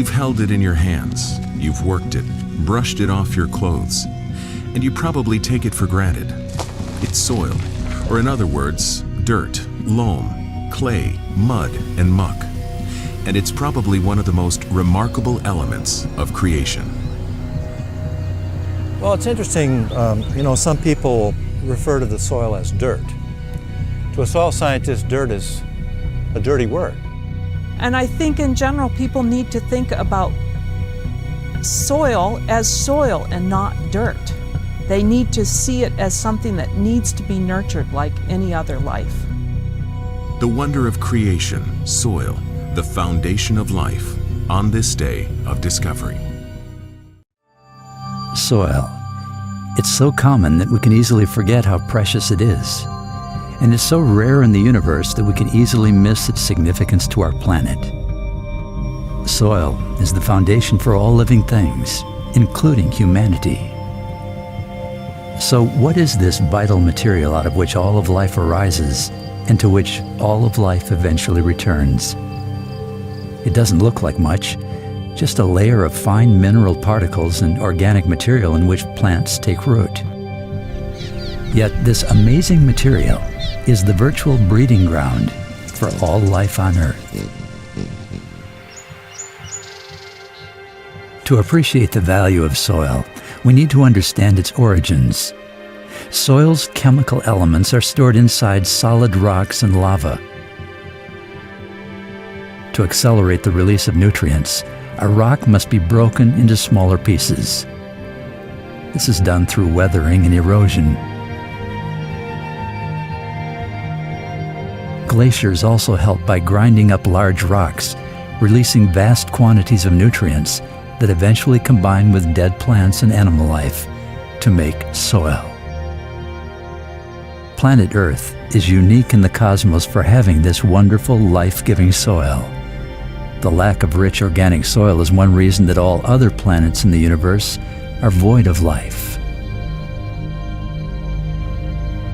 You've held it in your hands, you've worked it, brushed it off your clothes, and you probably take it for granted. It's soil, or in other words, dirt, loam, clay, mud, and muck. And it's probably one of the most remarkable elements of creation. Well, it's interesting, some people refer to the soil as dirt. To a soil scientist, dirt is a dirty word. And I think in general, people need to think about soil as soil and not dirt. They need to see it as something that needs to be nurtured like any other life. The wonder of creation, soil, the foundation of life, on this day of discovery. Soil. It's so common that we can easily forget how precious it is. And it's so rare in the universe that we can easily miss its significance to our planet. Soil is the foundation for all living things, including humanity. So what is this vital material out of which all of life arises and to which all of life eventually returns? It doesn't look like much, just a layer of fine mineral particles and organic material in which plants take root. Yet this amazing material is the virtual breeding ground for all life on Earth. To appreciate the value of soil, we need to understand its origins. Soil's chemical elements are stored inside solid rocks and lava. To accelerate the release of nutrients, a rock must be broken into smaller pieces. This is done through weathering and erosion. Glaciers also help by grinding up large rocks, releasing vast quantities of nutrients that eventually combine with dead plants and animal life to make soil. Planet Earth is unique in the cosmos for having this wonderful life-giving soil. The lack of rich organic soil is one reason that all other planets in the universe are void of life.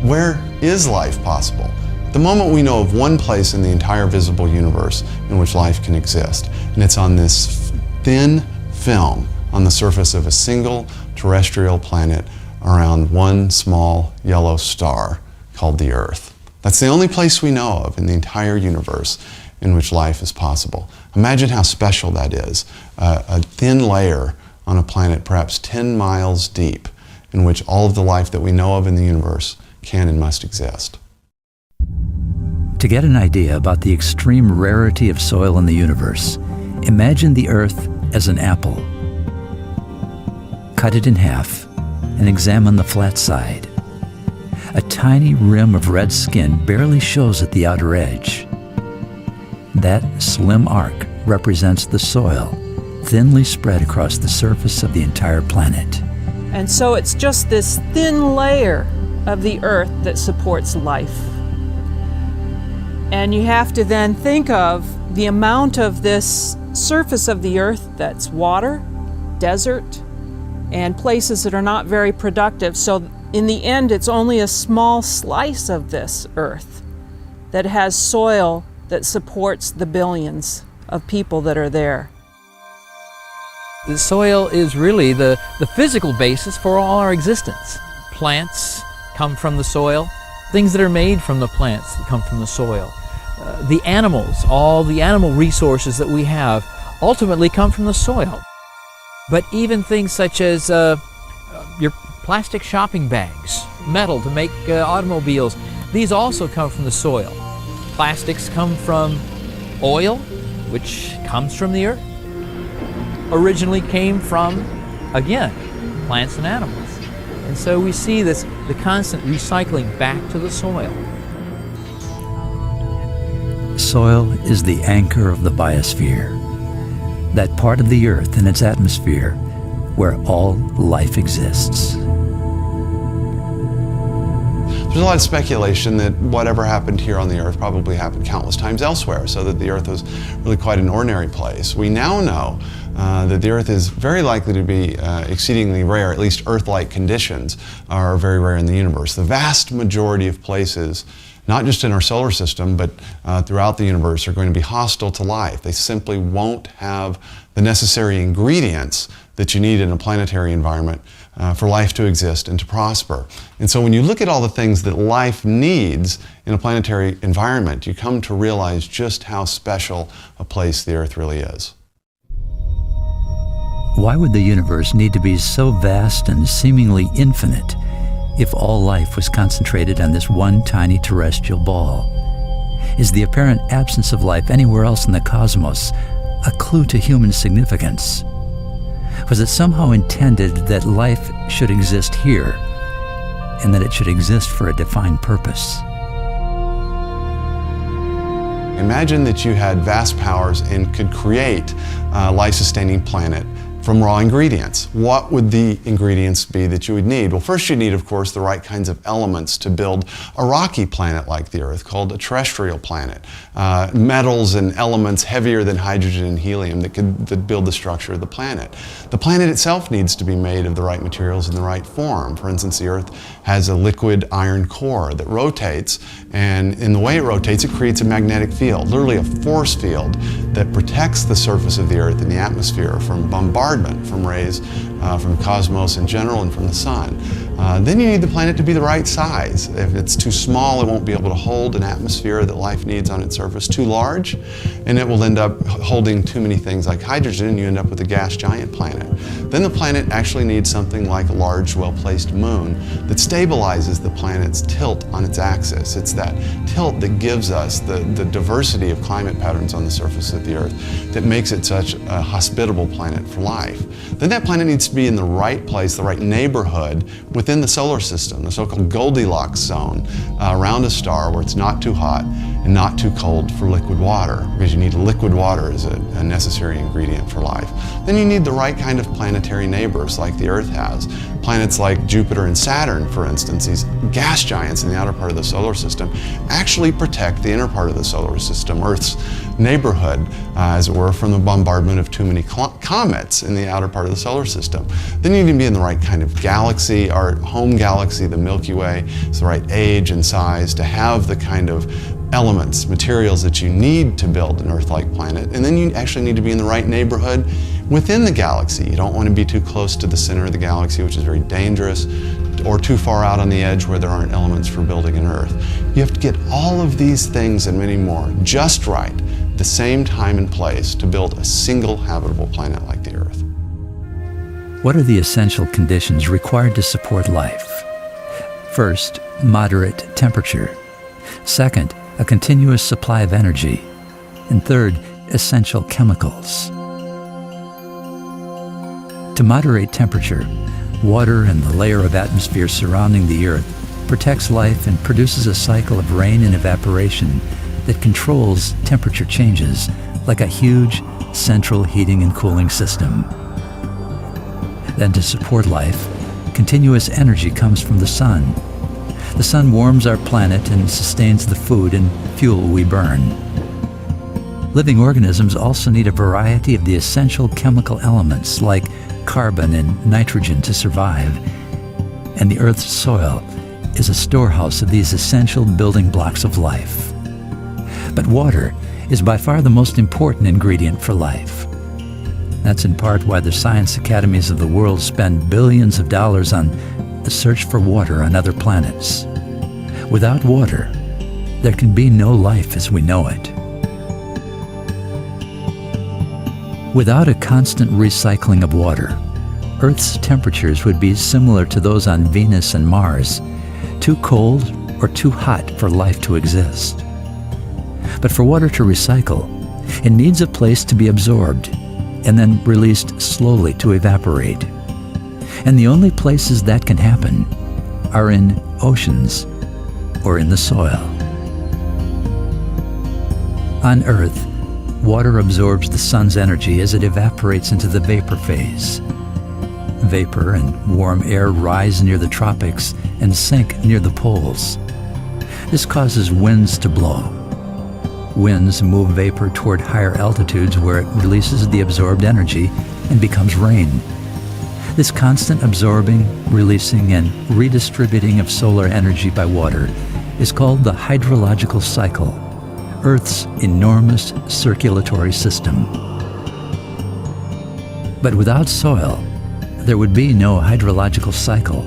Where is life possible? At the moment we know of one place in the entire visible universe in which life can exist, and it's on this thin film on the surface of a single terrestrial planet around one small yellow star called the Earth. That's the only place we know of in the entire universe in which life is possible. Imagine how special that is, a thin layer on a planet perhaps 10 miles deep in which all of the life that we know of in the universe can and must exist. To get an idea about the extreme rarity of soil in the universe, imagine the Earth as an apple. Cut it in half and examine the flat side. A tiny rim of red skin barely shows at the outer edge. That slim arc represents the soil, thinly spread across the surface of the entire planet. And so it's just this thin layer of the Earth that supports life. And you have to then think of the amount of this surface of the Earth that's water, desert, and places that are not very productive. So in the end, it's only a small slice of this Earth that has soil that supports the billions of people that are there. The soil is really the physical basis for all our existence. Plants come from the soil. Things that are made from the plants that come from the soil. The animals, all the animal resources that we have ultimately come from the soil. But even things such as your plastic shopping bags, metal to make automobiles, these also come from the soil. Plastics come from oil, which comes from the earth. Originally came from, again, plants and animals. And so we see the constant recycling back to the soil. Soil is the anchor of the biosphere, that part of the Earth and its atmosphere where all life exists. There's a lot of speculation that whatever happened here on the Earth probably happened countless times elsewhere, so that the Earth was really quite an ordinary place. We now know that the Earth is very likely to be exceedingly rare, at least Earth-like conditions are very rare in the universe. The vast majority of places not just in our solar system, but throughout the universe, are going to be hostile to life. They simply won't have the necessary ingredients that you need in a planetary environment for life to exist and to prosper. And so when you look at all the things that life needs in a planetary environment, you come to realize just how special a place the Earth really is. Why would the universe need to be so vast and seemingly infinite if all life was concentrated on this one tiny terrestrial ball? Is the apparent absence of life anywhere else in the cosmos a clue to human significance? Was it somehow intended that life should exist here and that it should exist for a defined purpose? Imagine that you had vast powers and could create a life-sustaining planet from raw ingredients. What would the ingredients be that you would need? Well, first you need, of course, the right kinds of elements to build a rocky planet like the Earth, called a terrestrial planet. Metals and elements heavier than hydrogen and helium that build the structure of the planet. The planet itself needs to be made of the right materials in the right form. For instance, the Earth has a liquid iron core that rotates, and in the way it rotates, it creates a magnetic field, literally a force field that protects the surface of the Earth and the atmosphere from bombardment from rays from the cosmos in general and from the sun. Then you need the planet to be the right size. If it's too small, it won't be able to hold an atmosphere that life needs on its surface. Too large, and it will end up holding too many things like hydrogen, and you end up with a gas giant planet. Then the planet actually needs something like a large, well-placed moon that stabilizes the planet's tilt on its axis. It's that tilt that gives us the diversity of climate patterns on the surface of the Earth that makes it such a hospitable planet for life. Then that planet needs to be in the right place, the right neighborhood within the solar system, the so-called Goldilocks zone around a star where it's not too hot and not too cold for liquid water, because you need liquid water as a necessary ingredient for life. Then you need the right kind of planetary neighbors like the Earth has. Planets like Jupiter and Saturn, for instance, these gas giants in the outer part of the solar system, actually protect the inner part of the solar system, Earth's neighborhood, as it were, from the bombardment of too many comets in the outer part of the solar system. Then you need to be in the right kind of galaxy. Our home galaxy, the Milky Way, is the right age and size to have the kind of elements, materials that you need to build an Earth-like planet. And then you actually need to be in the right neighborhood within the galaxy. You don't want to be too close to the center of the galaxy, which is very dangerous, or too far out on the edge where there aren't elements for building an Earth. You have to get all of these things and many more just right, at the same time and place, to build a single habitable planet like the Earth. What are the essential conditions required to support life? First, moderate temperature. Second, a continuous supply of energy. And third, essential chemicals. To moderate temperature, water and the layer of atmosphere surrounding the Earth protects life and produces a cycle of rain and evaporation that controls temperature changes like a huge central heating and cooling system. Then to support life, continuous energy comes from the sun. The sun warms our planet and sustains the food and fuel we burn. Living organisms also need a variety of the essential chemical elements like carbon and nitrogen to survive, and the Earth's soil is a storehouse of these essential building blocks of life. But water is by far the most important ingredient for life. That's in part why the science academies of the world spend billions of dollars on the search for water on other planets. Without water, there can be no life as we know it. Without a constant recycling of water, Earth's temperatures would be similar to those on Venus and Mars, too cold or too hot for life to exist. But for water to recycle, it needs a place to be absorbed and then released slowly to evaporate. And the only places that can happen are in oceans or in the soil. On Earth, water absorbs the sun's energy as it evaporates into the vapor phase. Vapor and warm air rise near the tropics and sink near the poles. This causes winds to blow. Winds move vapor toward higher altitudes where it releases the absorbed energy and becomes rain. This constant absorbing, releasing, and redistributing of solar energy by water is called the hydrological cycle, Earth's enormous circulatory system. But without soil, there would be no hydrological cycle.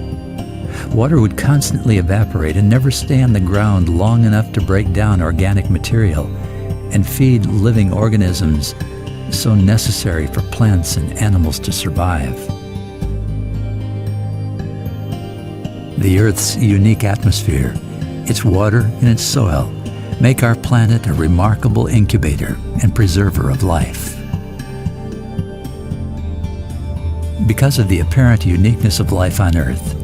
Water would constantly evaporate and never stay on the ground long enough to break down organic material and feed living organisms so necessary for plants and animals to survive. The Earth's unique atmosphere, its water and its soil, make our planet a remarkable incubator and preserver of life. Because of the apparent uniqueness of life on Earth,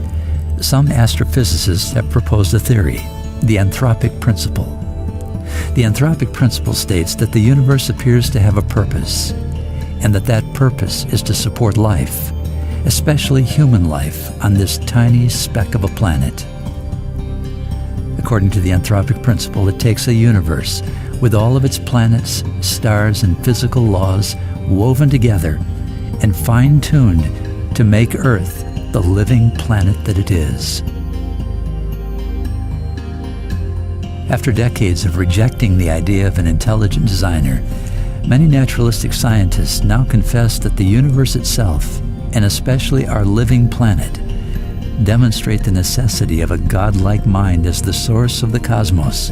some astrophysicists have proposed a theory, the anthropic principle. The anthropic principle states that the universe appears to have a purpose, and that purpose is to support life, especially human life on this tiny speck of a planet. According to the anthropic principle, it takes a universe with all of its planets, stars, and physical laws woven together and fine-tuned to make Earth the living planet that it is. After decades of rejecting the idea of an intelligent designer, many naturalistic scientists now confess that the universe itself, and especially our living planet, demonstrate the necessity of a godlike mind as the source of the cosmos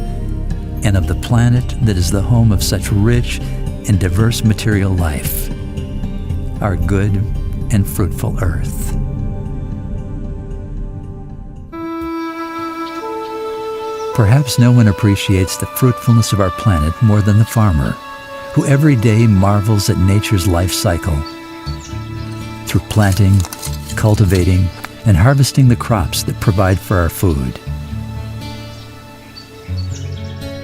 and of the planet that is the home of such rich and diverse material life, our good and fruitful Earth. Perhaps no one appreciates the fruitfulness of our planet more than the farmer, who every day marvels at nature's life cycle. Through planting, cultivating, and harvesting the crops that provide for our food.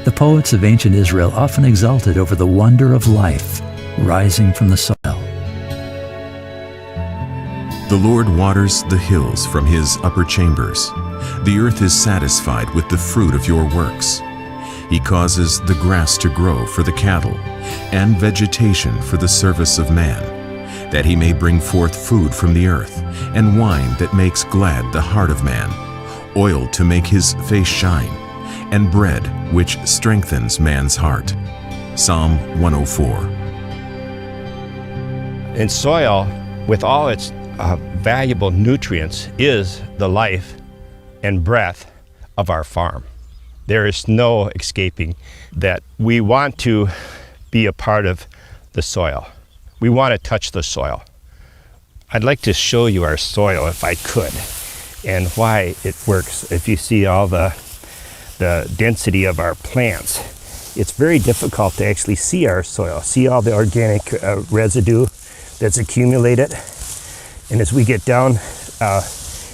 The poets of ancient Israel often exulted over the wonder of life rising from the soil. The Lord waters the hills from his upper chambers. The earth is satisfied with the fruit of your works. He causes the grass to grow for the cattle, and vegetation for the service of man, that he may bring forth food from the earth, and wine that makes glad the heart of man, oil to make his face shine, and bread which strengthens man's heart. Psalm 104. And soil, with all its valuable nutrients, is the life and breath of our farm. There is no escaping that. We want to be a part of the soil. We want to touch the soil. I'd like to show you our soil if I could, and why it works. If you see all the density of our plants, it's very difficult to actually see our soil, see all the organic residue that's accumulated. And as we get down,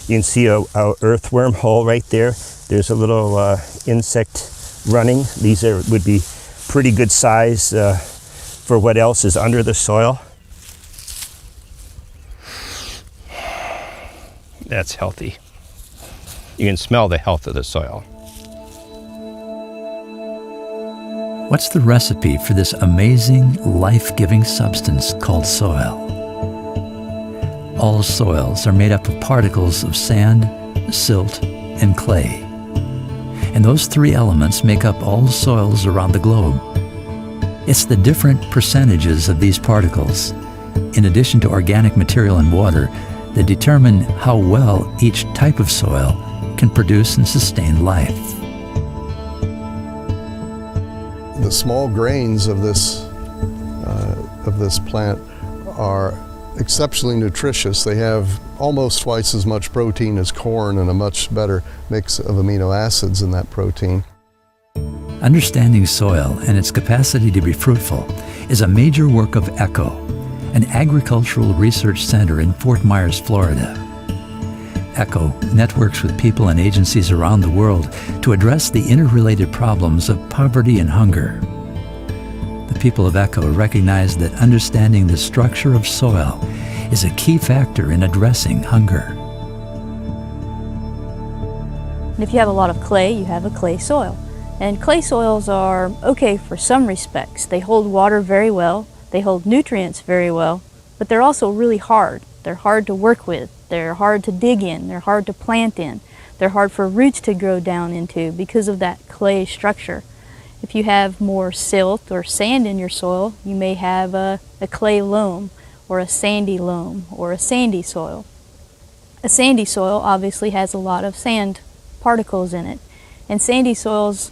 you can see a earthworm hole right there. There's a little insect running. These would be pretty good size for what else is under the soil. That's healthy. You can smell the health of the soil. What's the recipe for this amazing, life-giving substance called soil? All soils are made up of particles of sand, silt, and clay. And those three elements make up all soils around the globe. It's the different percentages of these particles, in addition to organic material and water, that determine how well each type of soil can produce and sustain life. The small grains of this plant are exceptionally nutritious. They have almost twice as much protein as corn and a much better mix of amino acids in that protein. Understanding soil and its capacity to be fruitful is a major work of ECHO, an agricultural research center in Fort Myers, Florida. ECHO networks with people and agencies around the world to address the interrelated problems of poverty and hunger. The people of ECHO recognize that understanding the structure of soil is a key factor in addressing hunger. And if you have a lot of clay, you have a clay soil. And clay soils are okay for some respects. They hold water very well, they hold nutrients very well, but they're also really hard. They're hard to work with. They're hard to dig in. They're hard to plant in. They're hard for roots to grow down into because of that clay structure. If you have more silt or sand in your soil, you may have a clay loam or a sandy loam or a sandy soil. A sandy soil obviously has a lot of sand particles in it. And sandy soils,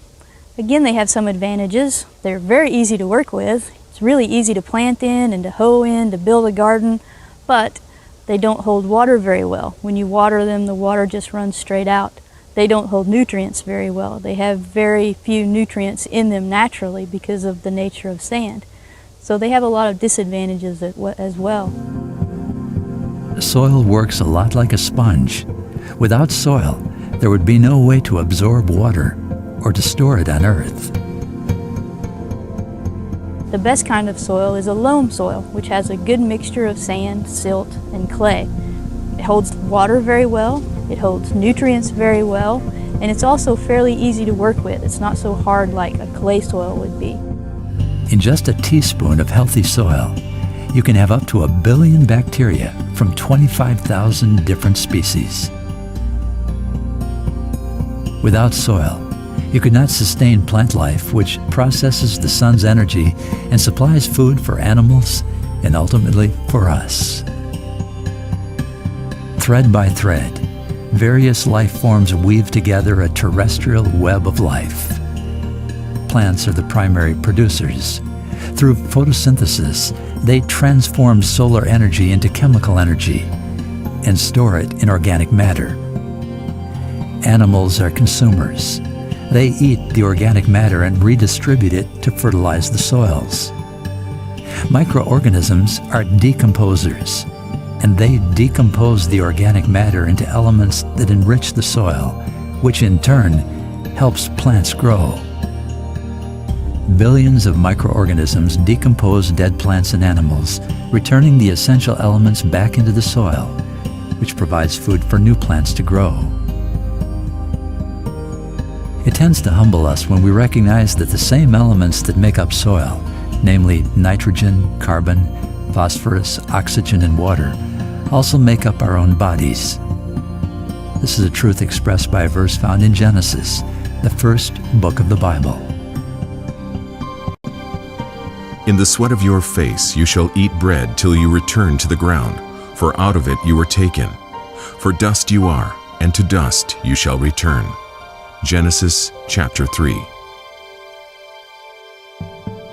again, they have some advantages. They're very easy to work with. It's really easy to plant in and to hoe in, to build a garden, but they don't hold water very well. When you water them, the water just runs straight out. They don't hold nutrients very well. They have very few nutrients in them naturally because of the nature of sand. So they have a lot of disadvantages as well. Soil works a lot like a sponge. Without soil, there would be no way to absorb water or to store it on earth. The best kind of soil is a loam soil, which has a good mixture of sand, silt, and clay. It holds water very well, it holds nutrients very well, and it's also fairly easy to work with. It's not so hard like a clay soil would be. In just a teaspoon of healthy soil, you can have up to 1 billion bacteria from 25,000 different species. Without soil, you could not sustain plant life, which processes the sun's energy and supplies food for animals and ultimately for us. Thread by thread, various life forms weave together a terrestrial web of life. Plants are the primary producers. Through photosynthesis, they transform solar energy into chemical energy and store it in organic matter. Animals are consumers. They eat the organic matter and redistribute it to fertilize the soils. Microorganisms are decomposers, and they decompose the organic matter into elements that enrich the soil, which in turn helps plants grow. Billions of microorganisms decompose dead plants and animals, returning the essential elements back into the soil, which provides food for new plants to grow. It tends to humble us when we recognize that the same elements that make up soil, namely nitrogen, carbon, phosphorus, oxygen, and water, also make up our own bodies. This is a truth expressed by a verse found in Genesis, the first book of the Bible. In the sweat of your face you shall eat bread till you return to the ground, for out of it you were taken. For dust you are, and to dust you shall return. Genesis chapter 3.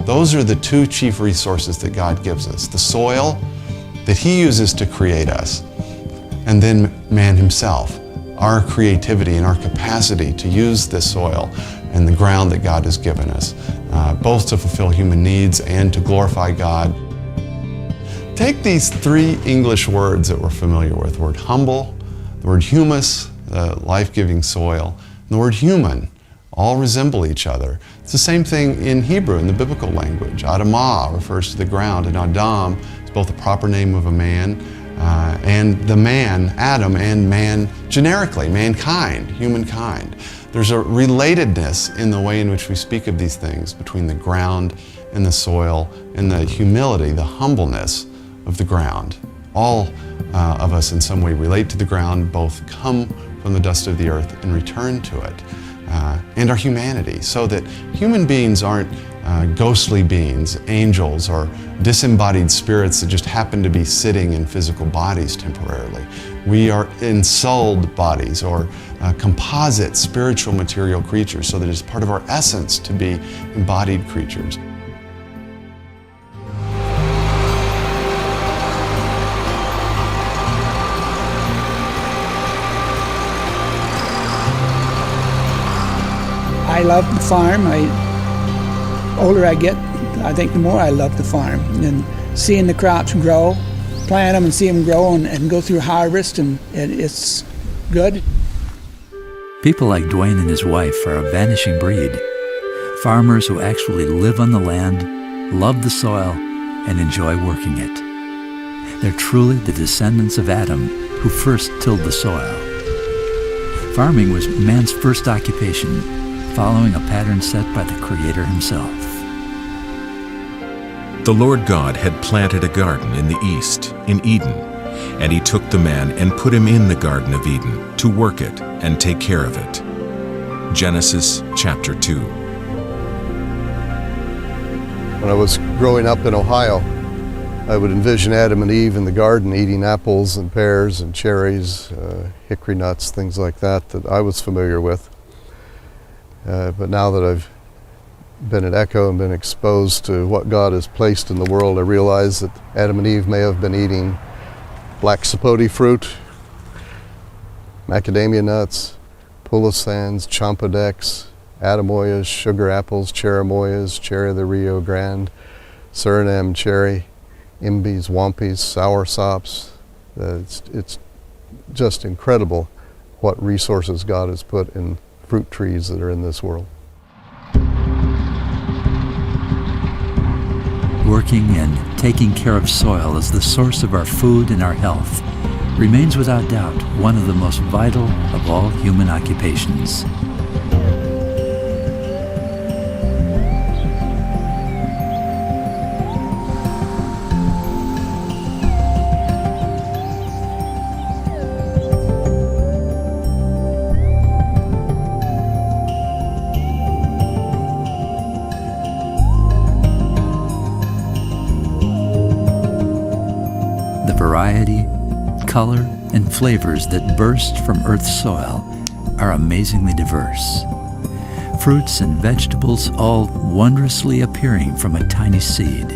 Those are the two chief resources that God gives us. The soil that He uses to create us, and then man himself, our creativity and our capacity to use this soil and the ground that God has given us, both to fulfill human needs and to glorify God. Take these three English words that we're familiar with, the word humble, the word humus, the life-giving soil, and the word human, all resemble each other. It's the same thing in Hebrew, in the biblical language. Adamah refers to the ground, and Adam is both a proper name of a man and the man, Adam, and man generically, mankind, humankind. There's a relatedness in the way in which we speak of these things between the ground and the soil, and the humility, the humbleness of the ground. All of us in some way relate to the ground, both come from the dust of the earth and return to it, and our humanity, so that human beings aren't ghostly beings, angels, or disembodied spirits that just happen to be sitting in physical bodies temporarily. We are ensouled bodies, or composite spiritual material creatures, so that it's part of our essence to be embodied creatures. I love the farm. Older I get, I think the more I love the farm. And seeing the crops grow, plant them and see them grow and go through harvest, and it's good. People like Dwayne and his wife are a vanishing breed. Farmers who actually live on the land, love the soil, and enjoy working it. They're truly the descendants of Adam, who first tilled the soil. Farming was man's first occupation, following a pattern set by the Creator himself. The Lord God had planted a garden in the east, in Eden, And he took the man and put him in the Garden of Eden to work it and take care of it. Genesis chapter 2. When I was growing up in Ohio, I would envision Adam and Eve in the garden eating apples and pears and cherries, hickory nuts, things like that I was familiar with. But now that I've been at Echo and been exposed to what God has placed in the world, I realize that Adam and Eve may have been eating black sapote fruit, macadamia nuts, pulsans, champadecs, Adamoyas, sugar apples, cherimoyas, cherry of the Rio Grande, Suriname cherry, imbies, wampis, soursops. It's just incredible what resources God has put in fruit trees that are in this world. Working and taking care of soil as the source of our food and our health remains without doubt one of the most vital of all human occupations. Variety, color, and flavors that burst from Earth's soil are amazingly diverse. Fruits and vegetables all wondrously appearing from a tiny seed.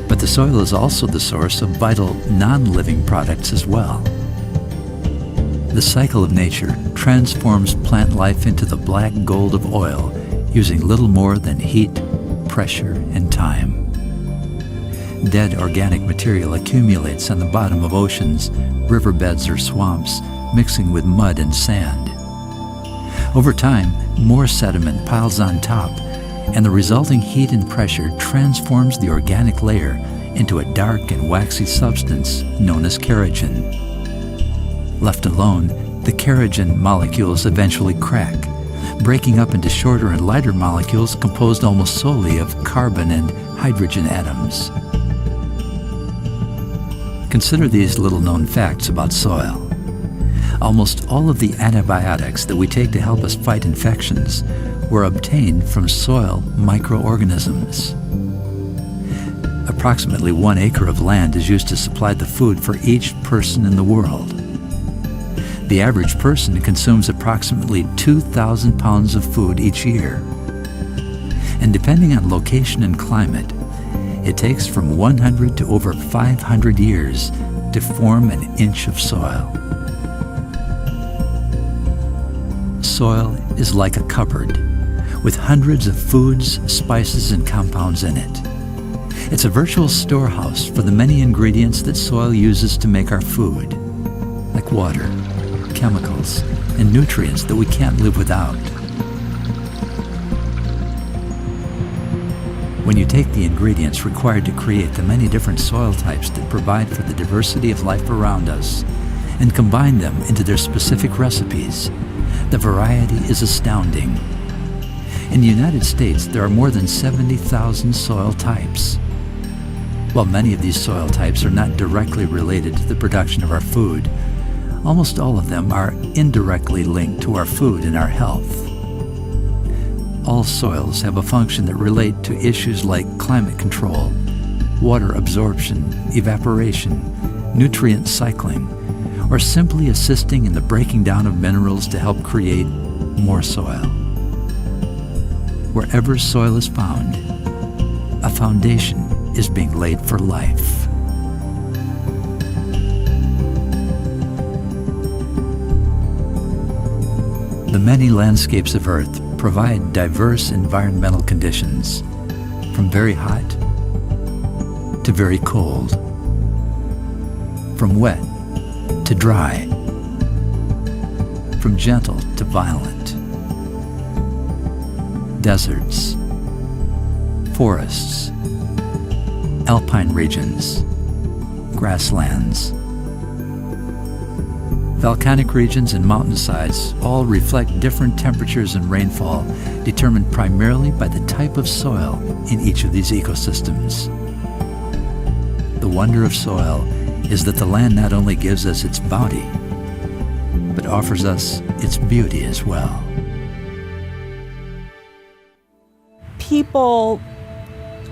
But the soil is also the source of vital non-living products as well. The cycle of nature transforms plant life into the black gold of oil using little more than heat, pressure, and time. Dead organic material accumulates on the bottom of oceans, riverbeds, or swamps, mixing with mud and sand. Over time, more sediment piles on top, and the resulting heat and pressure transforms the organic layer into a dark and waxy substance known as kerogen. Left alone, the kerogen molecules eventually crack, breaking up into shorter and lighter molecules composed almost solely of carbon and hydrogen atoms. Consider these little-known facts about soil. Almost all of the antibiotics that we take to help us fight infections were obtained from soil microorganisms. Approximately 1 acre of land is used to supply the food for each person in the world. The average person consumes approximately 2,000 pounds of food each year. And depending on location and climate, it takes from 100 to over 500 years to form an inch of soil. Soil is like a cupboard with hundreds of foods, spices, and compounds in it. It's a virtual storehouse for the many ingredients that soil uses to make our food, like water, chemicals, and nutrients that we can't live without. When you take the ingredients required to create the many different soil types that provide for the diversity of life around us and combine them into their specific recipes, the variety is astounding. In the United States, there are more than 70,000 soil types. While many of these soil types are not directly related to the production of our food, almost all of them are indirectly linked to our food and our health. All soils have a function that relate to issues like climate control, water absorption, evaporation, nutrient cycling, or simply assisting in the breaking down of minerals to help create more soil. Wherever soil is found, a foundation is being laid for life. The many landscapes of Earth provide diverse environmental conditions, from very hot to very cold, from wet to dry, from gentle to violent. Deserts, forests, alpine regions, grasslands. Volcanic regions and mountainsides all reflect different temperatures and rainfall determined primarily by the type of soil in each of these ecosystems. The wonder of soil is that the land not only gives us its bounty, but offers us its beauty as well. People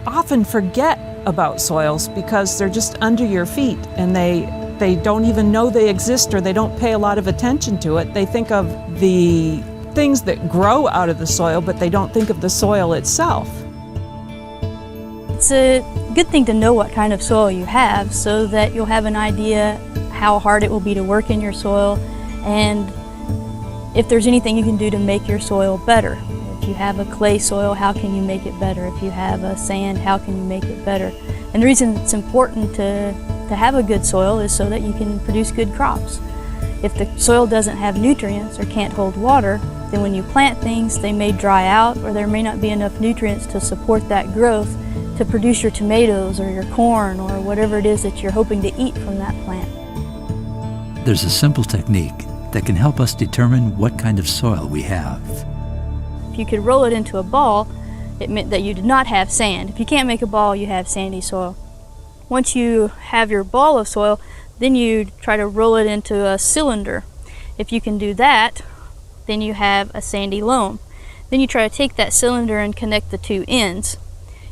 often forget about soils because they're just under your feet and they don't even know they exist, or they don't pay a lot of attention to it. They think of the things that grow out of the soil, but they don't think of the soil itself. It's a good thing to know what kind of soil you have so that you'll have an idea how hard it will be to work in your soil, and if there's anything you can do to make your soil better. If you have a clay soil, how can you make it better? If you have a sand, how can you make it better? And the reason it's important to have a good soil is so that you can produce good crops. If the soil doesn't have nutrients or can't hold water, then when you plant things, they may dry out, or there may not be enough nutrients to support that growth to produce your tomatoes or your corn or whatever it is that you're hoping to eat from that plant. There's a simple technique that can help us determine what kind of soil we have. If you could roll it into a ball, it meant that you did not have sand. If you can't make a ball, you have sandy soil. Once you have your ball of soil, then you try to roll it into a cylinder. If you can do that, then you have a sandy loam. Then you try to take that cylinder and connect the two ends.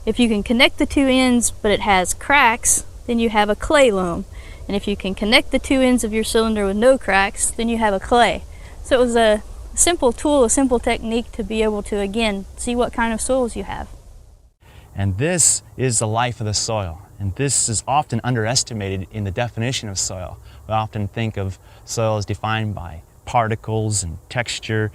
If you can connect the two ends but it has cracks, then you have a clay loam. And if you can connect the two ends of your cylinder with no cracks, then you have a clay. So it was a simple tool, a simple technique to be able to, again, see what kind of soils you have. And this is the life of the soil. And this is often underestimated in the definition of soil. We often think of soil as defined by particles and texture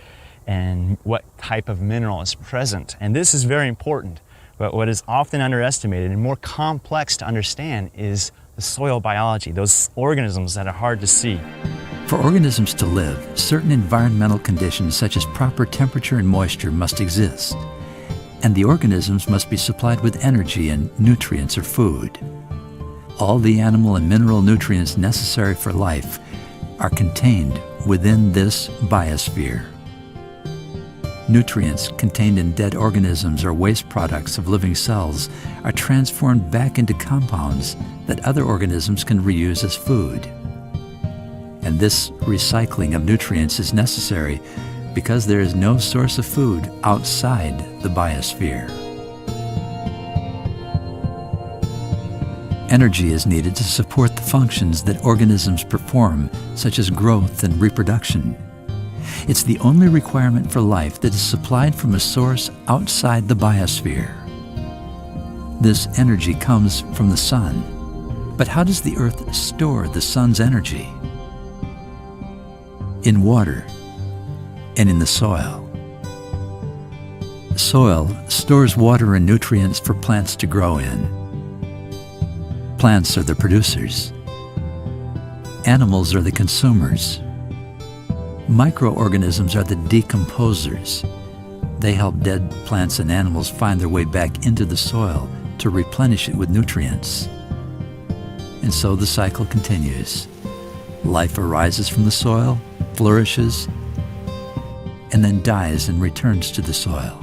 and what type of mineral is present. And this is very important. But what is often underestimated and more complex to understand is the soil biology, those organisms that are hard to see. For organisms to live, certain environmental conditions such as proper temperature and moisture must exist, and the organisms must be supplied with energy and nutrients or food. All the animal and mineral nutrients necessary for life are contained within this biosphere. Nutrients contained in dead organisms or waste products of living cells are transformed back into compounds that other organisms can reuse as food. And this recycling of nutrients is necessary because there is no source of food outside the biosphere. Energy is needed to support the functions that organisms perform, such as growth and reproduction. It's the only requirement for life that is supplied from a source outside the biosphere. This energy comes from the sun. But how does the earth store the sun's energy? In water and in the soil. Soil stores water and nutrients for plants to grow in. Plants are the producers. Animals are the consumers. Microorganisms are the decomposers. They help dead plants and animals find their way back into the soil to replenish it with nutrients. And so the cycle continues. Life arises from the soil, flourishes, and then dies and returns to the soil.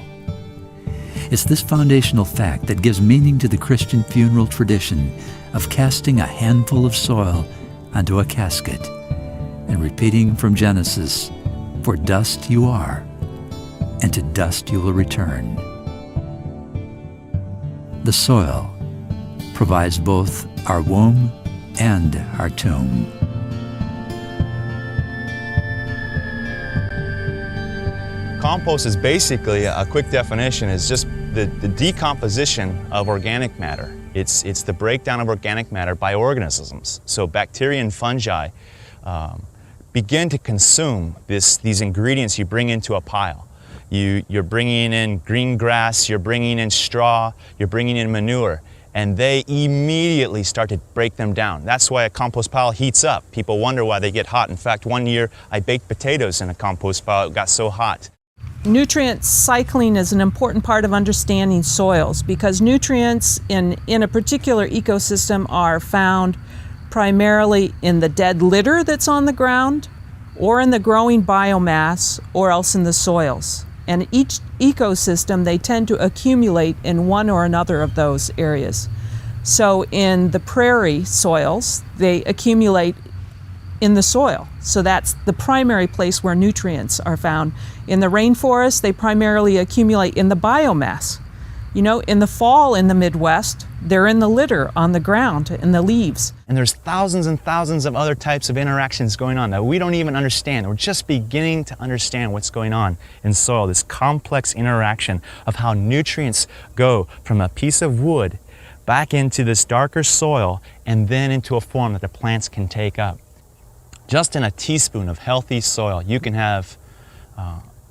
It's this foundational fact that gives meaning to the Christian funeral tradition of casting a handful of soil onto a casket and repeating from Genesis, "For dust you are, and to dust you will return." The soil provides both our womb and our tomb. Compost is basically, a quick definition, is just the decomposition of organic matter. It's the breakdown of organic matter by organisms. So bacteria and fungi begin to consume these ingredients you bring into a pile. You're bringing in green grass, you're bringing in straw, you're bringing in manure, and they immediately start to break them down. That's why a compost pile heats up. People wonder why they get hot. In fact, one year I baked potatoes in a compost pile. It got so hot. Nutrient cycling is an important part of understanding soils because nutrients in a particular ecosystem are found primarily in the dead litter that's on the ground or in the growing biomass or else in the soils. And each ecosystem, they tend to accumulate in one or another of those areas. So in the prairie soils, they accumulate in the soil. So that's the primary place where nutrients are found. In the rainforest, they primarily accumulate in the biomass. You know, in the fall in the Midwest, they're in the litter on the ground, in the leaves. And there's thousands and thousands of other types of interactions going on that we don't even understand. We're just beginning to understand what's going on in soil, this complex interaction of how nutrients go from a piece of wood back into this darker soil and then into a form that the plants can take up. Just in a teaspoon of healthy soil, you can have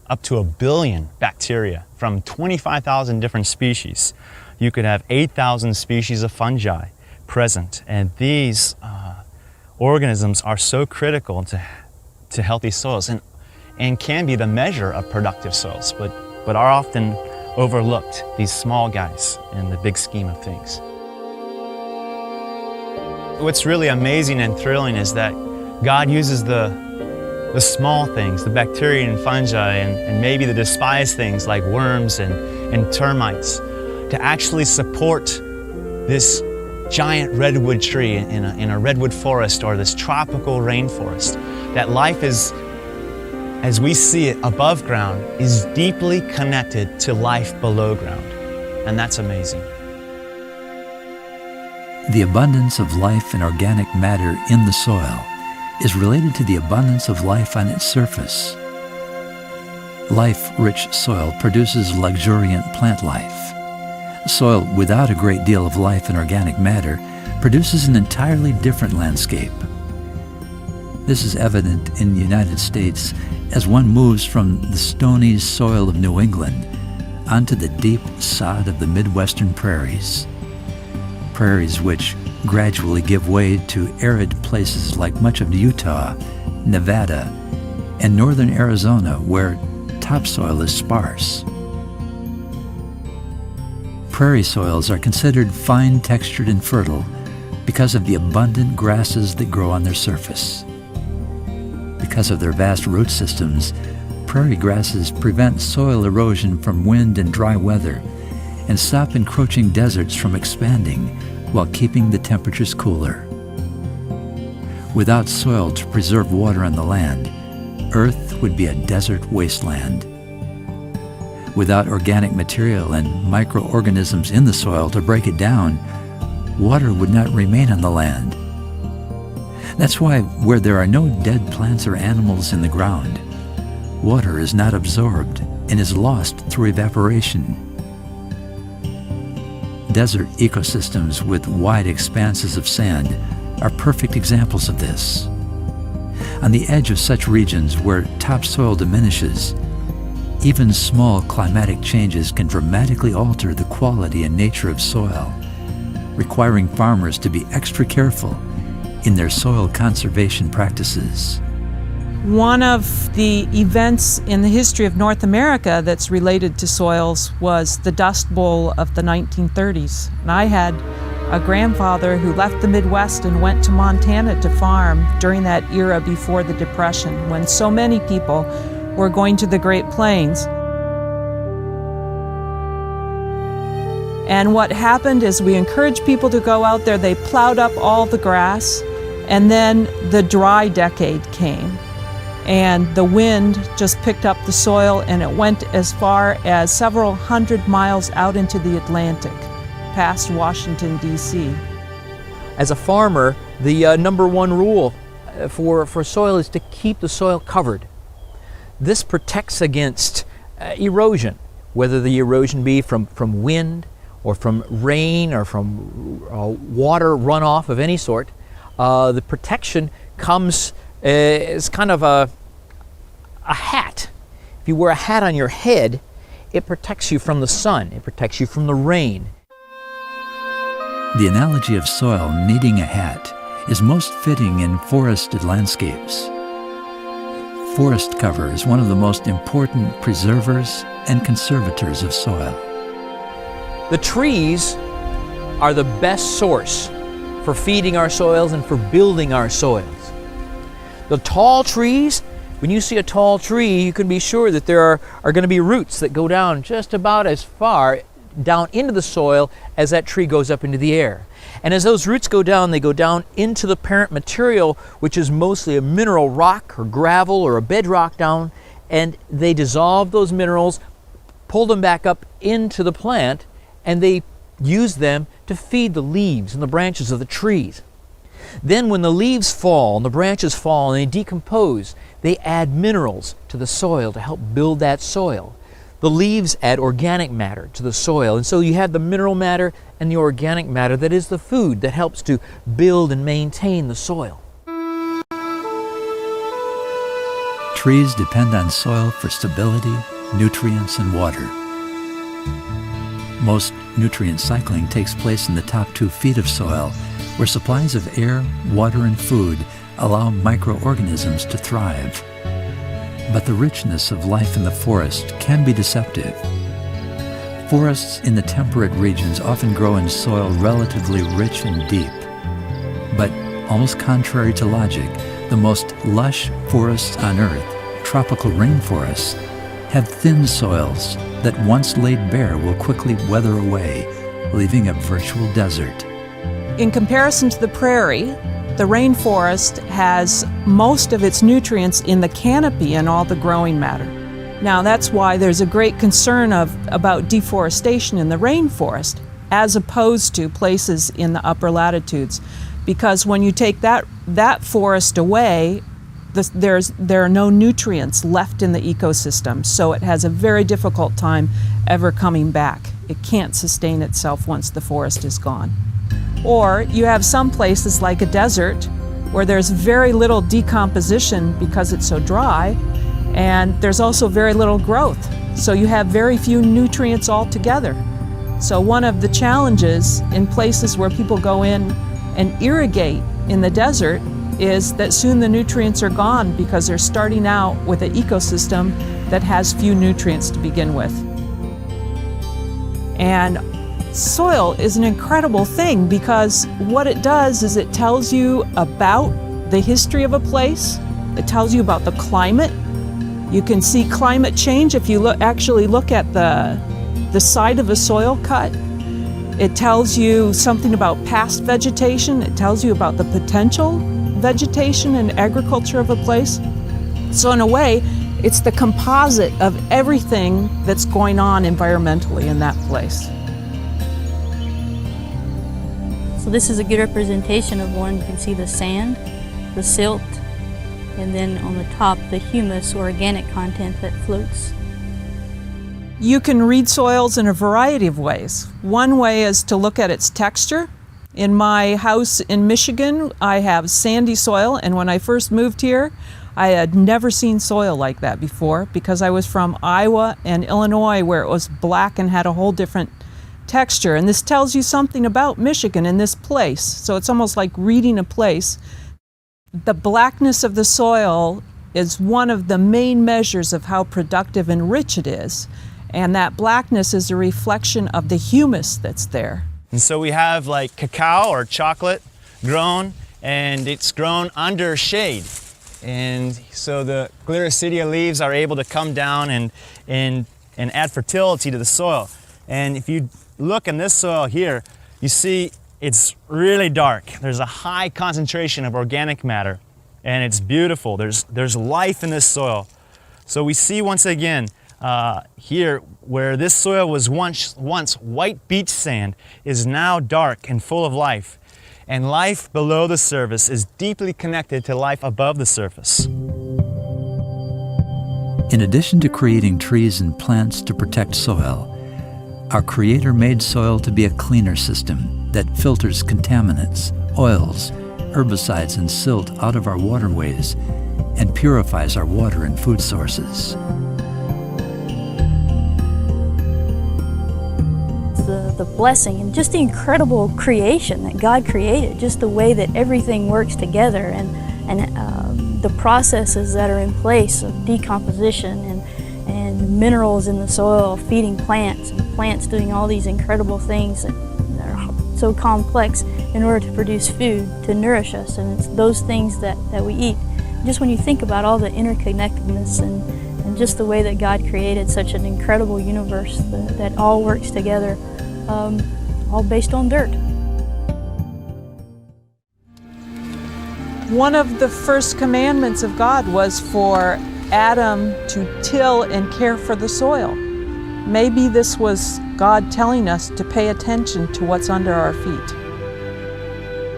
up to 1 billion bacteria from 25,000 different species. You could have 8,000 species of fungi present, and these organisms are so critical to healthy soils and can be the measure of productive soils, but are often overlooked, these small guys, in the big scheme of things. What's really amazing and thrilling is that God uses the small things, the bacteria and fungi, and maybe the despised things like worms and termites, to actually support this giant redwood tree in a redwood forest or this tropical rainforest. That life is, as we see it above ground, is deeply connected to life below ground. And that's amazing. The abundance of life and organic matter in the soil is related to the abundance of life on its surface. Life-rich soil produces luxuriant plant life. Soil without a great deal of life and organic matter produces an entirely different landscape. This is evident in the United States as one moves from the stony soil of New England onto the deep sod of the Midwestern prairies. Prairies which gradually give way to arid places like much of Utah, Nevada, and northern Arizona, where topsoil is sparse. Prairie soils are considered fine-textured and fertile because of the abundant grasses that grow on their surface. Because of their vast root systems, prairie grasses prevent soil erosion from wind and dry weather and stop encroaching deserts from expanding while keeping the temperatures cooler. Without soil to preserve water on the land, Earth would be a desert wasteland. Without organic material and microorganisms in the soil to break it down, water would not remain on the land. That's why where there are no dead plants or animals in the ground, water is not absorbed and is lost through evaporation. Desert ecosystems with wide expanses of sand are perfect examples of this. On the edge of such regions where topsoil diminishes, even small climatic changes can dramatically alter the quality and nature of soil, requiring farmers to be extra careful in their soil conservation practices. One of the events in the history of North America that's related to soils was the Dust Bowl of the 1930s. And I had a grandfather who left the Midwest and went to Montana to farm during that era before the Depression, when so many people were going to the Great Plains. And what happened is we encouraged people to go out there. They plowed up all the grass, and then the dry decade came. And the wind just picked up the soil, and it went as far as several hundred miles out into the Atlantic, past Washington, D.C. As a farmer, the number one rule for soil is to keep the soil covered. This protects against erosion, whether the erosion be from wind or from rain or from water runoff of any sort. The protection comes as kind of a hat. If you wear a hat on your head, it protects you from the sun, it protects you from the rain. The analogy of soil needing a hat is most fitting in forested landscapes. Forest cover is one of the most important preservers and conservators of soil. The trees are the best source for feeding our soils and for building our soils. The tall trees, when you see a tall tree, you can be sure that there are going to be roots that go down just about as far down into the soil as that tree goes up into the air. And as those roots go down, they go down into the parent material, which is mostly a mineral rock or gravel or a bedrock down, and they dissolve those minerals, pull them back up into the plant, and they use them to feed the leaves and the branches of the trees. Then when the leaves fall and the branches fall and they decompose, they add minerals to the soil to help build that soil. The leaves add organic matter to the soil, and so you have the mineral matter and the organic matter that is the food that helps to build and maintain the soil. Trees depend on soil for stability, nutrients, and water. Most nutrient cycling takes place in the top 2 feet of soil, where supplies of air, water, and food allow microorganisms to thrive. But the richness of life in the forest can be deceptive. Forests in the temperate regions often grow in soil relatively rich and deep. But almost contrary to logic, the most lush forests on Earth, tropical rainforests, have thin soils that once laid bare will quickly weather away, leaving a virtual desert. In comparison to the prairie, the rainforest has most of its nutrients in the canopy and all the growing matter. Now that's why there's a great concern about deforestation in the rainforest as opposed to places in the upper latitudes, because when you take that forest away, there are no nutrients left in the ecosystem, so it has a very difficult time ever coming back. It can't sustain itself once the forest is gone. Or you have some places like a desert where there's very little decomposition because it's so dry, and there's also very little growth. So you have very few nutrients altogether. So one of the challenges in places where people go in and irrigate in the desert is that soon the nutrients are gone because they're starting out with an ecosystem that has few nutrients to begin with. And soil is an incredible thing because what it does is it tells you about the history of a place. It tells you about the climate. You can see climate change if you actually look at the side of a soil cut. It tells you something about past vegetation. It tells you about the potential vegetation and agriculture of a place. So in a way, it's the composite of everything that's going on environmentally in that place. So this is a good representation of one. You can see the sand, the silt, and then on the top the humus or organic content that floats. You can read soils in a variety of ways. One way is to look at its texture. In my house in Michigan, I have sandy soil, and when I first moved here, I had never seen soil like that before because I was from Iowa and Illinois where it was black and had a whole different texture. And this tells you something about Michigan and this place. So it's almost like reading a place. The blackness of the soil is one of the main measures of how productive and rich it is. And that blackness is a reflection of the humus that's there. And so we have like cacao or chocolate grown, and it's grown under shade. And so the Gliricidia leaves are able to come down and add fertility to the soil. And if you look in this soil here, you see it's really dark. There's a high concentration of organic matter, and it's beautiful. There's life in this soil. So we see once again here where this soil was once white beach sand is now dark and full of life. And life below the surface is deeply connected to life above the surface. In addition to creating trees and plants to protect soil, our Creator made soil to be a cleaner system that filters contaminants, oils, herbicides, and silt out of our waterways and purifies our water and food sources. The blessing and just the incredible creation that God created, just the way that everything works together and the processes that are in place of decomposition and minerals in the soil feeding plants and plants doing all these incredible things that are so complex in order to produce food to nourish us, and it's those things that we eat. Just when you think about all the interconnectedness and and just the way that God created such an incredible universe that all works together, all based on dirt. One of the first commandments of God was for Adam to till and care for the soil. Maybe this was God telling us to pay attention to what's under our feet.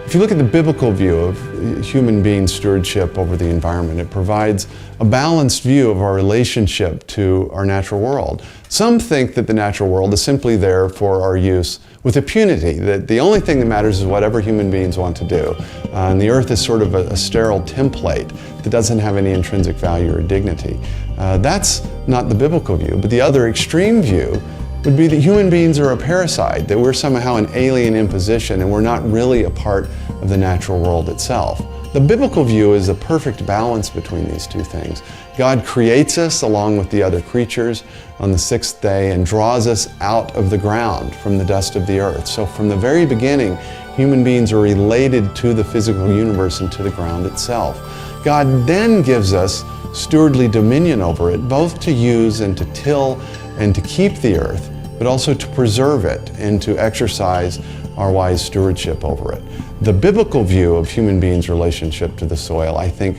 If you look at the biblical view of human being stewardship over the environment, it provides a balanced view of our relationship to our natural world. Some think that the natural world is simply there for our use with impunity, that the only thing that matters is whatever human beings want to do. And the earth is sort of a sterile template that doesn't have any intrinsic value or dignity. That's not the biblical view, but the other extreme view would be that human beings are a parasite, that we're somehow an alien imposition and we're not really a part of the natural world itself. The biblical view is the perfect balance between these two things. God creates us along with the other creatures on the sixth day and draws us out of the ground from the dust of the earth. So from the very beginning, human beings are related to the physical universe and to the ground itself. God then gives us stewardly dominion over it, both to use and to till and to keep the earth, but also to preserve it and to exercise our wise stewardship over it. The biblical view of human beings' relationship to the soil, I think,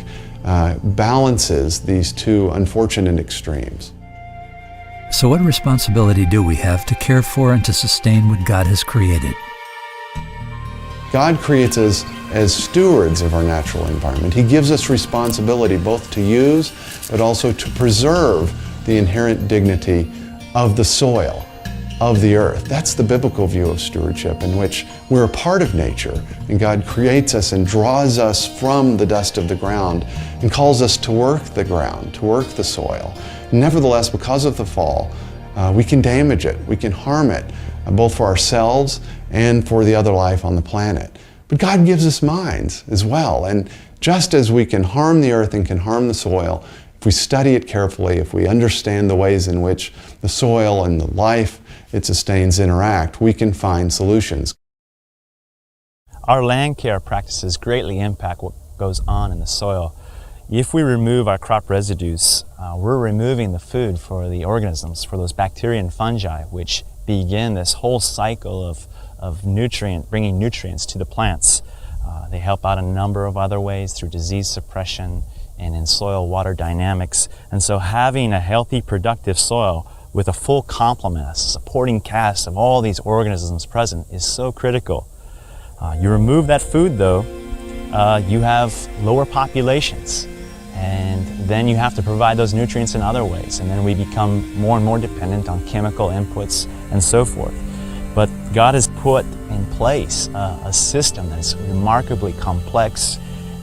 balances these two unfortunate extremes. So what responsibility do we have to care for and to sustain what God has created? God creates us as stewards of our natural environment. He gives us responsibility both to use, but also to preserve the inherent dignity of the soil, of the earth. That's the biblical view of stewardship, in which we're a part of nature, and God creates us and draws us from the dust of the ground and calls us to work the ground, to work the soil. Nevertheless, because of the fall, we can damage it, we can harm it, both for ourselves and for the other life on the planet. But God gives us minds as well, and just as we can harm the earth and can harm the soil, if we study it carefully, if we understand the ways in which the soil and the life it sustains interact, we can find solutions. Our land care practices greatly impact what goes on in the soil. If we remove our crop residues, we're removing the food for the organisms, for those bacteria and fungi, which begin this whole cycle of bringing nutrients to the plants. They help out a number of other ways through disease suppression and in soil water dynamics. And so having a healthy, productive soil with a full complement, a supporting cast of all these organisms present is so critical. You remove that food though, you have lower populations, and then you have to provide those nutrients in other ways, and then we become more and more dependent on chemical inputs and so forth. But God has put in place a system that is remarkably complex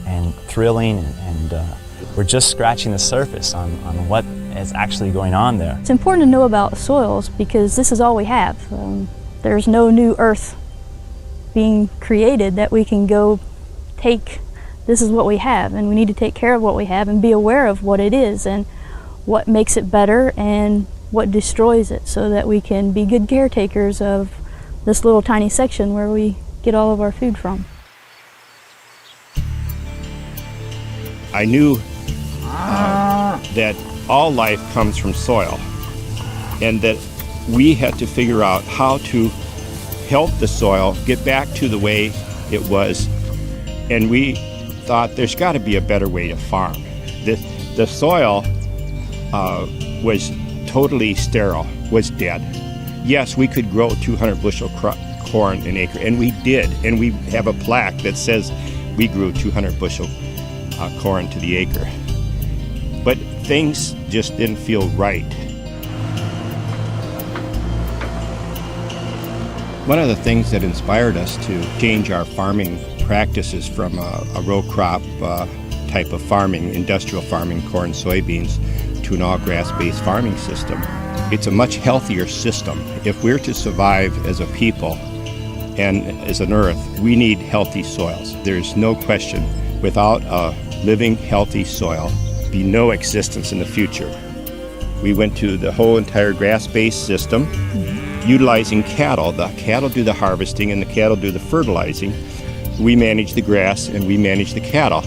and thrilling, and we're just scratching the surface on what is actually going on there. It's important to know about soils because this is all we have. There's no new earth being created that we can go take. This is what we have, and we need to take care of what we have and be aware of what it is and what makes it better and what destroys it, so that we can be good caretakers of this little tiny section where we get all of our food from. I knew that all life comes from soil, and that we had to figure out how to help the soil get back to the way it was. And we thought there's got to be a better way to farm. The soil was totally sterile, was dead. Yes, we could grow 200 bushel corn an acre, and we did. And we have a plaque that says we grew 200 bushel corn to the acre. But things just didn't feel right. One of the things that inspired us to change our farming practices from a row crop type of farming, industrial farming, corn, soybeans, to an all grass-based farming system. It's a much healthier system. If we're to survive as a people and as an earth, we need healthy soils. There's no question. Without a living, healthy soil, be no existence in the future. We went to the whole entire grass-based system, utilizing cattle. The cattle do the harvesting and the cattle do the fertilizing. We manage the grass and we manage the cattle.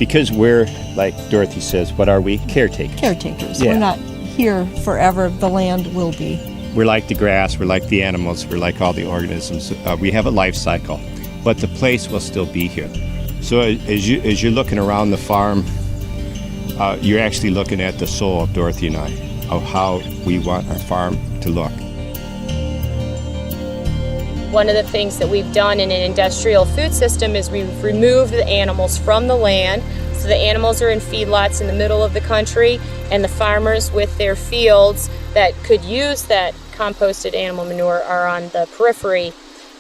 because we're, like Dorothy says, what are we? Caretakers. Caretakers. Yeah. We're not here forever. The land will be. We're like the grass, we're like the animals, we're like all the organisms. We have a life cycle, but the place will still be here. So as you're looking around the farm, you're actually looking at the soul of Dorothy and I, of how we want our farm to look. One of the things that we've done in an industrial food system is we've removed the animals from the land. So the animals are in feedlots in the middle of the country, and the farmers with their fields that could use that composted animal manure are on the periphery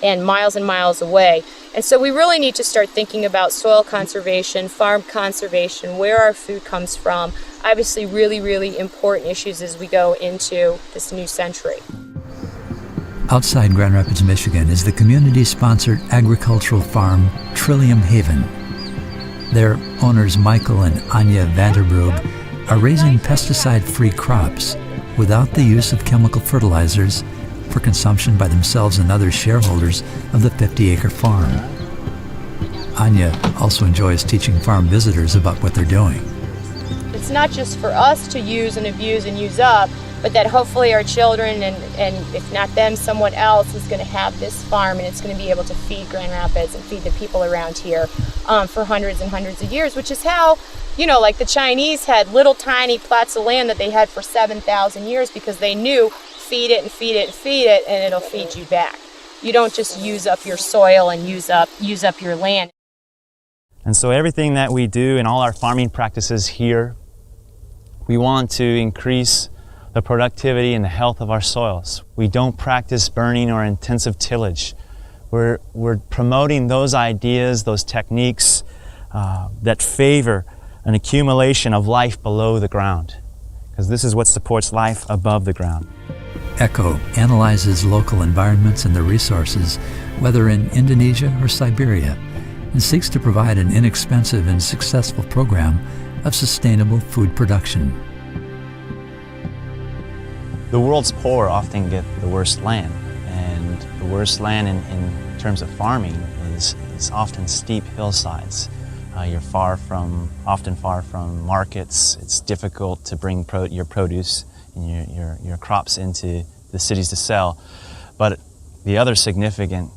and miles away. And so we really need to start thinking about soil conservation, farm conservation, where our food comes from. Obviously really, really important issues as we go into this new century. Outside Grand Rapids, Michigan is the community-sponsored agricultural farm Trillium Haven. Their owners Michael and Anya Vanderbroek are raising pesticide-free crops without the use of chemical fertilizers for consumption by themselves and other shareholders of the 50-acre farm. Anya also enjoys teaching farm visitors about what they're doing. It's not just for us to use and abuse and use up, but that hopefully our children and if not them, someone else is going to have this farm, and it's going to be able to feed Grand Rapids and feed the people around here for hundreds and hundreds of years, which is how, you know, like the Chinese had little tiny plots of land that they had for 7,000 years because they knew feed it and feed it and feed it and it'll feed you back. You don't just use up your soil and use up your land. And so everything that we do in all our farming practices here, we want to increase the productivity and the health of our soils. We don't practice burning or intensive tillage. We're promoting those ideas, those techniques that favor an accumulation of life below the ground, because this is what supports life above the ground. ECHO analyzes local environments and their resources, whether in Indonesia or Siberia, and seeks to provide an inexpensive and successful program of sustainable food production. The world's poor often get the worst land, and the worst land in terms of farming is often steep hillsides. You're often far from markets. It's difficult to bring your produce and your crops into the cities to sell. But the other significant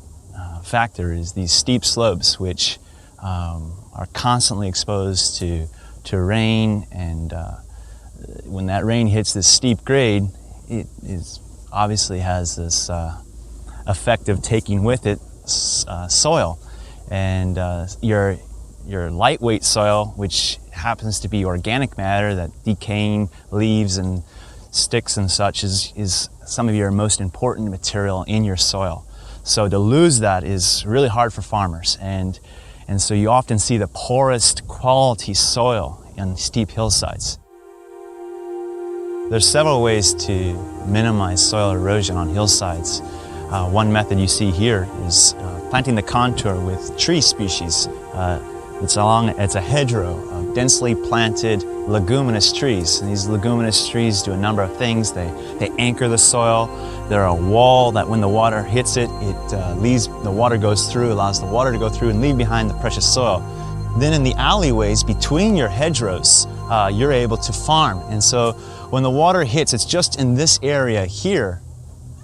factor is these steep slopes, which are constantly exposed to rain, and when that rain hits this steep grade, it obviously has this effect of taking with it soil, and your lightweight soil, which happens to be organic matter, that decaying leaves and sticks and such, is some of your most important material in your soil. So to lose that is really hard for farmers, and so you often see the poorest quality soil on steep hillsides. There's several ways to minimize soil erosion on hillsides. One method you see here is planting the contour with tree species. It's a hedgerow of densely planted leguminous trees. And these leguminous trees do a number of things. They anchor the soil. They're a wall that when the water hits it, the water goes through, allows the water to go through and leave behind the precious soil. Then in the alleyways between your hedgerows, you're able to farm. And so when the water hits, it's just in this area here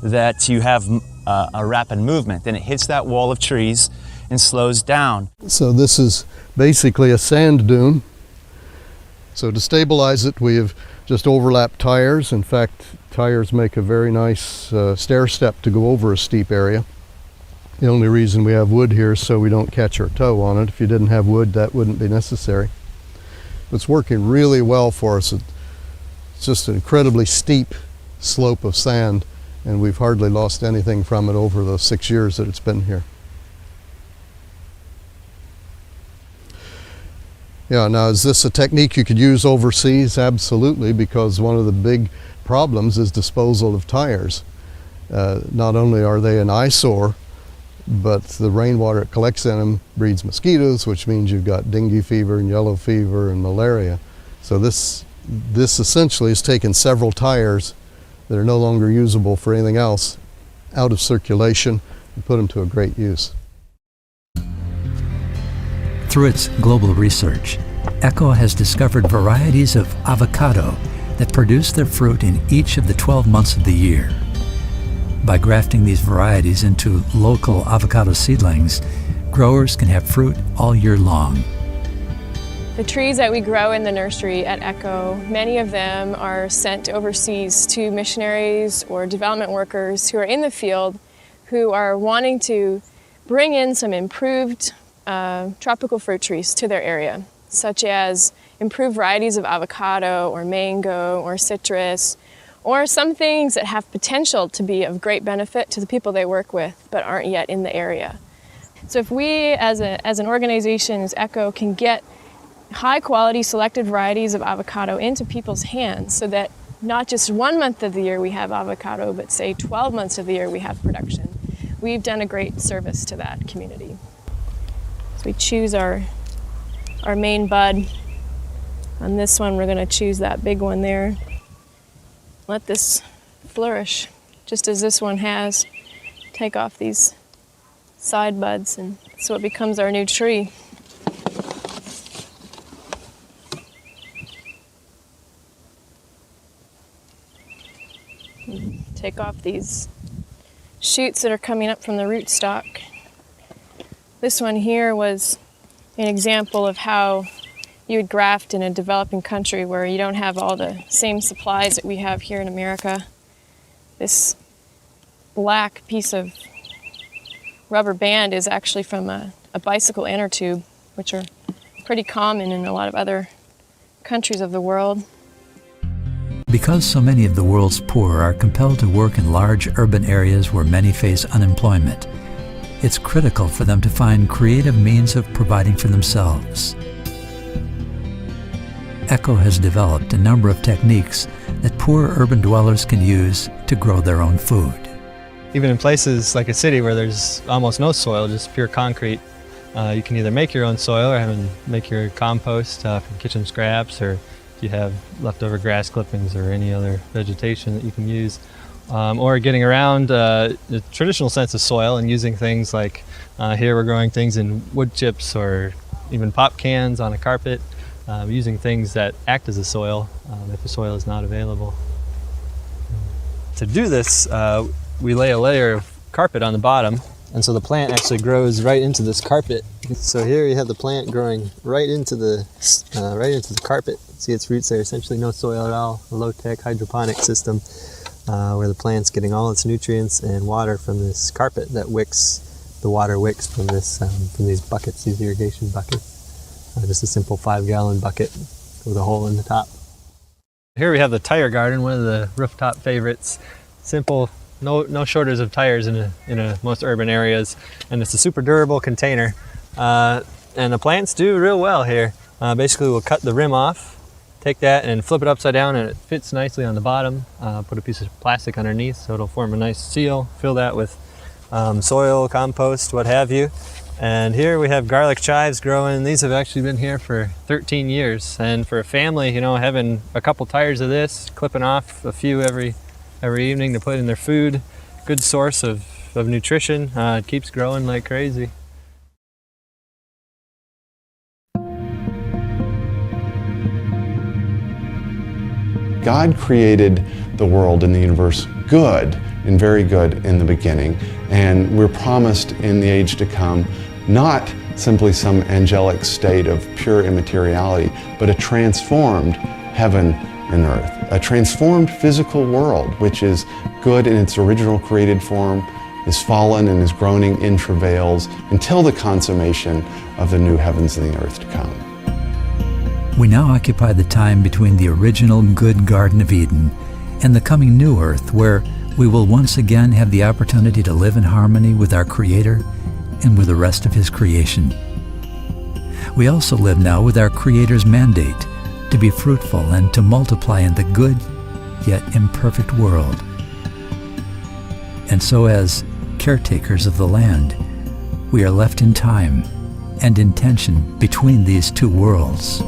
that you have a rapid movement. Then it hits that wall of trees and slows down. So this is basically a sand dune. So to stabilize it, we have just overlapped tires. In fact, tires make a very nice stair step to go over a steep area. The only reason we have wood here is so we don't catch our toe on it. If you didn't have wood, that wouldn't be necessary. It's working really well for us. It's just an incredibly steep slope of sand, and we've hardly lost anything from it over the 6 years that it's been here. Yeah, now is this a technique you could use overseas? Absolutely, because one of the big problems is disposal of tires. Not only are they an eyesore, but the rainwater it collects in them breeds mosquitoes, which means you've got dengue fever and yellow fever and malaria. So this essentially has taken several tires that are no longer usable for anything else out of circulation and put them to a great use. Through its global research, ECHO has discovered varieties of avocado that produce their fruit in each of the 12 months of the year. By grafting these varieties into local avocado seedlings, growers can have fruit all year long. The trees that we grow in the nursery at ECHO, many of them are sent overseas to missionaries or development workers who are in the field who are wanting to bring in some improved tropical fruit trees to their area, such as improved varieties of avocado or mango or citrus, or some things that have potential to be of great benefit to the people they work with but aren't yet in the area. So if we as an organization, as ECHO, can get high quality selected varieties of avocado into people's hands so that not just 1 month of the year we have avocado, but say 12 months of the year we have production, we've done a great service to that community. So we choose our main bud. On this one, we're going to choose that big one there. Let this flourish, just as this one has. Take off these side buds, and so it becomes our new tree. Take off these shoots that are coming up from the rootstock. This one here was an example of how you would graft in a developing country where you don't have all the same supplies that we have here in America. This black piece of rubber band is actually from a bicycle inner tube, which are pretty common in a lot of other countries of the world. Because so many of the world's poor are compelled to work in large urban areas where many face unemployment, it's critical for them to find creative means of providing for themselves. ECHO has developed a number of techniques that poor urban dwellers can use to grow their own food. Even in places like a city where there's almost no soil, just pure concrete, you can either make your own soil or make your compost from kitchen scraps, or you have leftover grass clippings or any other vegetation that you can use, or getting around the traditional sense of soil and using things like here we're growing things in wood chips or even pop cans on a carpet, using things that act as a soil if the soil is not available. To do this, we lay a layer of carpet on the bottom, and so the plant actually grows right into this carpet. So here you have the plant growing right into the carpet. See its roots there, essentially no soil at all, a low-tech hydroponic system where the plant's getting all its nutrients and water from this carpet that the water wicks from these buckets, these irrigation buckets. Just a simple 5-gallon bucket with a hole in the top. Here we have the tire garden, one of the rooftop favorites. Simple, no shortage of tires in most urban areas, and it's a super durable container. And the plants do real well here. Basically, we'll cut the rim off, take that and flip it upside down, and it fits nicely on the bottom. Put a piece of plastic underneath so it'll form a nice seal. Fill that with soil, compost, what have you. And here we have garlic chives growing. These have actually been here for 13 years. And for a family, having a couple tires of this, clipping off a few every evening to put in their food, good source of nutrition. It keeps growing like crazy. God created the world and the universe good and very good in the beginning, and we're promised in the age to come not simply some angelic state of pure immateriality, but a transformed heaven and earth, a transformed physical world which is good in its original created form, is fallen and is groaning in travails until the consummation of the new heavens and the earth to come. We now occupy the time between the original good Garden of Eden and the coming new earth, where we will once again have the opportunity to live in harmony with our Creator and with the rest of His creation. We also live now with our Creator's mandate to be fruitful and to multiply in the good yet imperfect world. And so, as caretakers of the land, we are left in time and in tension between these two worlds.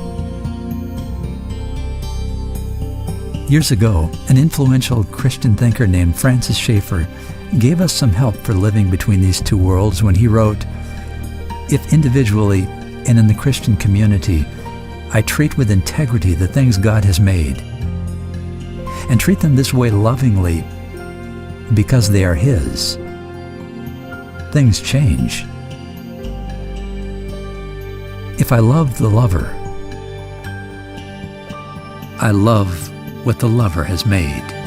Years ago, an influential Christian thinker named Francis Schaeffer gave us some help for living between these two worlds when he wrote, "If individually and in the Christian community I treat with integrity the things God has made, and treat them this way lovingly because they are His, things change. If I love the lover, I love what the lover has made.